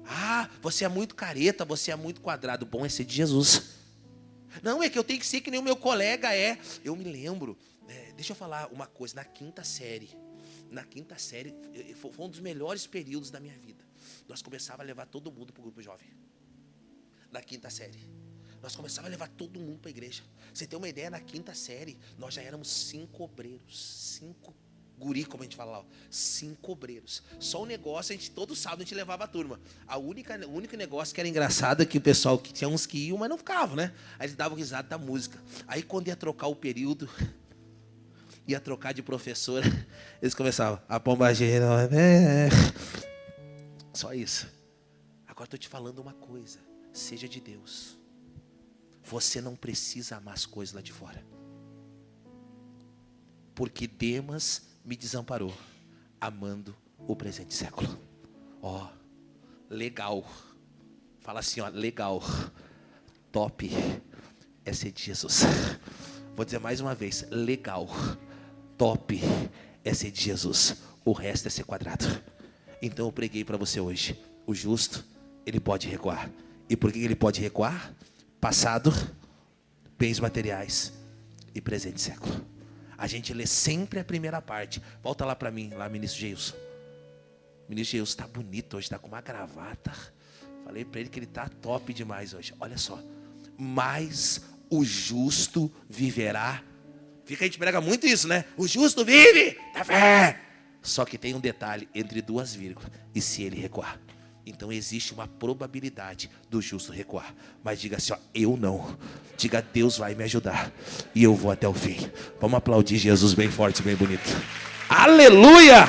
Ah, você é muito careta, você é muito quadrado. Bom é ser de Jesus. Não, é que eu tenho que ser que nem o meu colega é. Eu me lembro, deixa eu falar uma coisa. Na quinta série, foi um dos melhores períodos da minha vida. Nós começávamos a levar todo mundo para o grupo jovem. Na quinta série. Nós começávamos a levar todo mundo para a igreja. Você tem uma ideia, na quinta série, nós já éramos 5 obreiros. 5 guri, como a gente fala lá, 5 obreiros. Só o negócio, todo sábado a gente levava a turma. O único negócio que era engraçado é que o pessoal, que tinha uns que iam, mas não ficavam, né? Aí eles davam risada da música. Aí quando ia trocar o período, ia trocar de professora, eles começavam, a pombageira, só isso. Agora estou te falando uma coisa, seja de Deus. Você não precisa amar as coisas lá de fora. Porque Demas me desamparou, amando o presente século. Ó, legal. Fala assim, ó, legal. Top é ser de Jesus. Vou dizer mais uma vez, legal. Top é ser de Jesus. O resto é ser quadrado. Então eu preguei para você hoje. O justo, ele pode recuar. E por que ele pode recuar? Passado, bens materiais e presente século. A gente lê sempre a primeira parte. Volta lá para mim, lá, ministro Geilson. Ministro Geilson está bonito hoje, está com uma gravata. Falei para ele que ele está top demais hoje. Olha só. Mas o justo viverá. Fica, a gente prega muito isso, né? O justo vive da fé. Só que tem um detalhe entre 2 vírgulas. E se ele recuar? Então existe uma probabilidade do justo recuar. Mas diga assim, ó, eu não. Diga, Deus vai me ajudar. E eu vou até o fim. Vamos aplaudir Jesus bem forte, bem bonito. Aleluia!